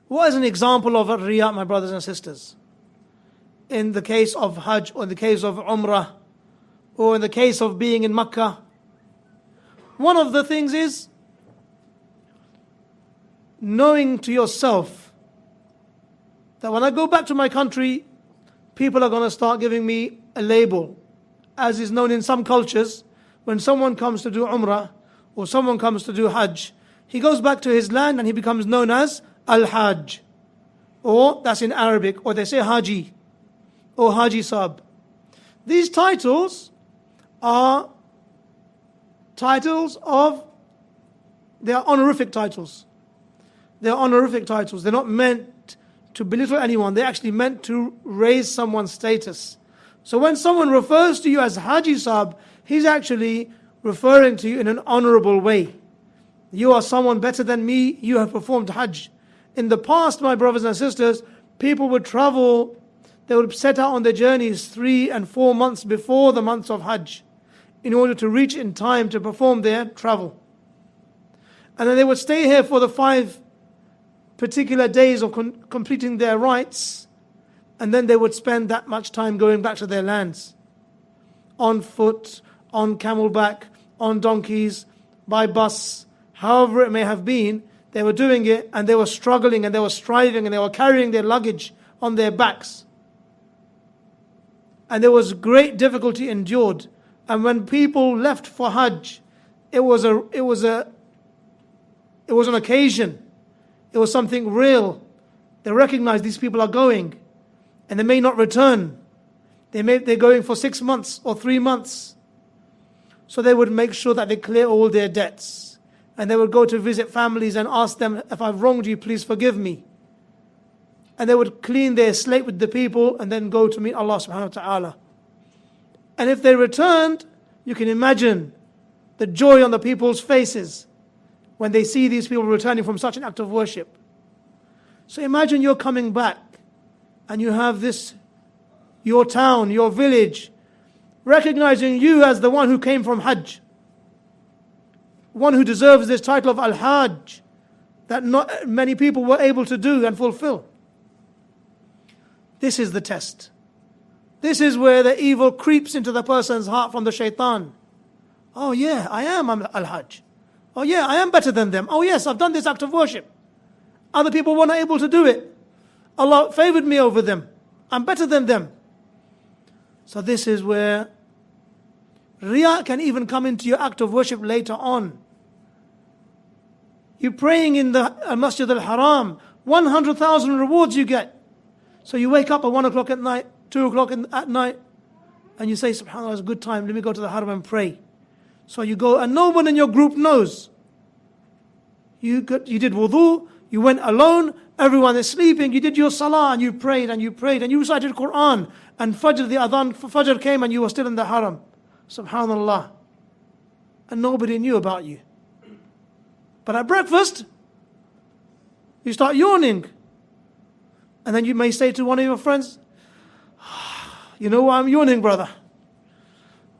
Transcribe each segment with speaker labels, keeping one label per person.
Speaker 1: What is an example of Ar-Riyaa, my brothers and sisters? In the case of Hajj, or in the case of Umrah, or in the case of being in Makkah, one of the things is knowing to yourself that when I go back to my country, people are going to start giving me a label. As is known in some cultures, when someone comes to do Umrah, or someone comes to do Hajj, he goes back to his land and he becomes known as Al-Hajj. Or that's in Arabic, or they say Haji, or Haji Sab. These titles are titles of, they are honorific titles. They are honorific titles. They're not meant to belittle anyone. They're actually meant to raise someone's status. So when someone refers to you as Haji Sab, he's actually referring to you in an honorable way. You are someone better than me. You have performed Hajj. In the past, my brothers and sisters, people would travel, they would set out on their journeys 3 and 4 months before the months of Hajj in order to reach in time to perform their travel. And then they would stay here for the 5 particular days of completing their rites, and then they would spend that much time going back to their lands. On foot, on camelback, on donkeys, by bus, however it may have been, they were doing it, and they were struggling, and they were striving, and they were carrying their luggage on their backs. And there was great difficulty endured. And when people left for Hajj, it was an occasion. It was something real. They recognized these people are going, and they may not return. They're going for 6 months or 3 months. So they would make sure that they clear all their debts. And they would go to visit families and ask them, if I've wronged you, please forgive me. And they would clean their slate with the people and then go to meet Allah subhanahu wa ta'ala. And if they returned, you can imagine the joy on the people's faces when they see these people returning from such an act of worship. So imagine you're coming back and you have this, your town, your village, recognizing you as the one who came from Hajj, one who deserves this title of Al-Hajj that not many people were able to do and fulfill. This is the test. This is where the evil creeps into the person's heart from the shaitan. Oh yeah, I am Al-Hajj. Oh yeah, I am better than them. Oh yes, I've done this act of worship. Other people weren't able to do it. Allah favored me over them. I'm better than them. So this is where Riyaa can even come into your act of worship later on. You're praying in the Masjid al-Haram, 100,000 rewards you get. So you wake up at 1 o'clock at night, 2 o'clock at night, and you say, SubhanAllah, it's a good time, let me go to the Haram and pray. So you go, and no one in your group knows. You did wudu, you went alone, everyone is sleeping, you did your salah, and you prayed, and you prayed, and you recited Quran, and the adhan for Fajr came, and you were still in the Haram. SubhanAllah. And nobody knew about you. But at breakfast, you start yawning. And then you may say to one of your friends, you know why I'm yawning, brother?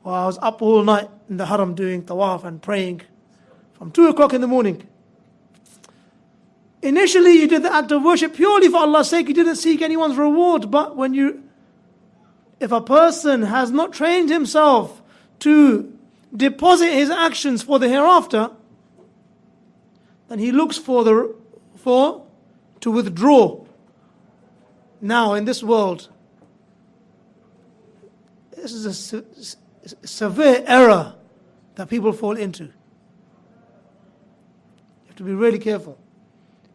Speaker 1: Well, I was up all night in the Haram doing tawaf and praying from 2 o'clock in the morning. Initially, you did the act of worship purely for Allah's sake. You didn't seek anyone's reward. But if a person has not trained himself to deposit his actions for the hereafter, then he looks to withdraw. Now, in this world, this is a severe error that people fall into. You have to be really careful.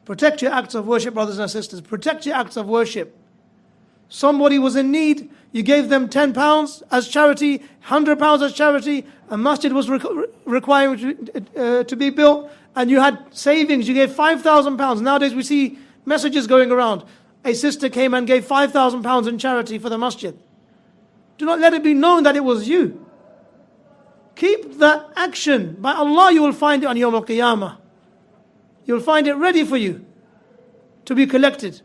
Speaker 1: Protect your acts of worship, brothers and sisters. Protect your acts of worship. Somebody was in need, you gave them £10 as charity, £100 as charity, a masjid was requiring to be built, and you had savings, you gave £5,000. Nowadays we see messages going around. A sister came and gave £5,000 in charity for the masjid. Do not let it be known that it was you. Keep that action. By Allah, you will find it on Yawm al-Qiyamah. You'll find it ready for you to be collected.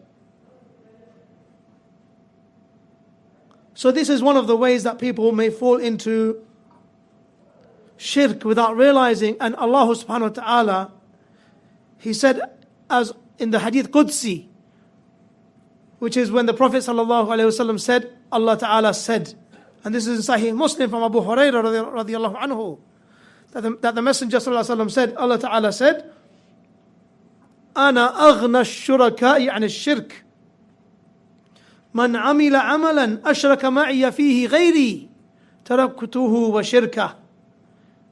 Speaker 1: So this is one of the ways that people may fall into shirk without realizing. And Allah subhanahu wa ta'ala, He said, as in the Hadith Qudsi, which is when the Prophet ﷺ said, Allah Ta'ala said, and this is in Sahih Muslim from Abu Hurairah radiallahu anhu, that the Messenger ﷺ said, Allah Ta'ala said, أنا أغنى الشركاء عن الشرك من عمل عملا أشرك معي فيه غيري تركته وشركه.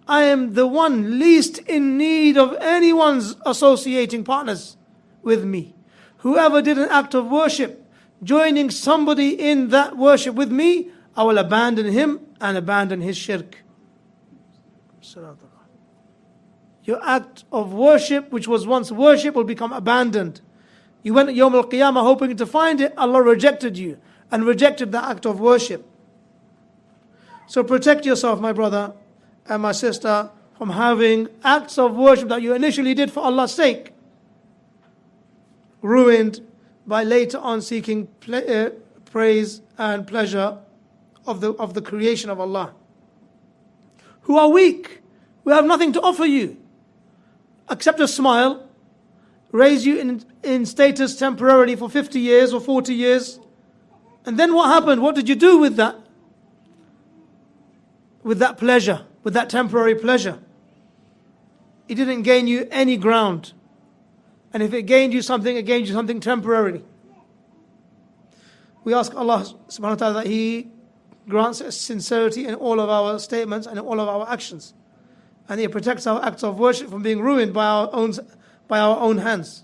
Speaker 1: I am the one least in need of anyone's associating partners with me. Whoever did an act of worship, joining somebody in that worship with me, I will abandon him and abandon his shirk. Your act of worship, which was once worship, will become abandoned. You went at Yawm al-Qiyamah hoping to find it, Allah rejected you and rejected the act of worship. So protect yourself, my brother and my sister, from having acts of worship that you initially did for Allah's sake ruined by later on seeking praise and pleasure of the creation of Allah, who are weak, who have nothing to offer you except a smile, raise you in status temporarily for 50 years or 40 years, and then what happened? What did you do with that? With that pleasure, with that temporary pleasure? It didn't gain you any ground. And if it gained you something, it gained you something temporarily. We ask Allah subhanahu wa ta'ala that He grants us sincerity in all of our statements and in all of our actions. And He protects our acts of worship from being ruined by our own hands.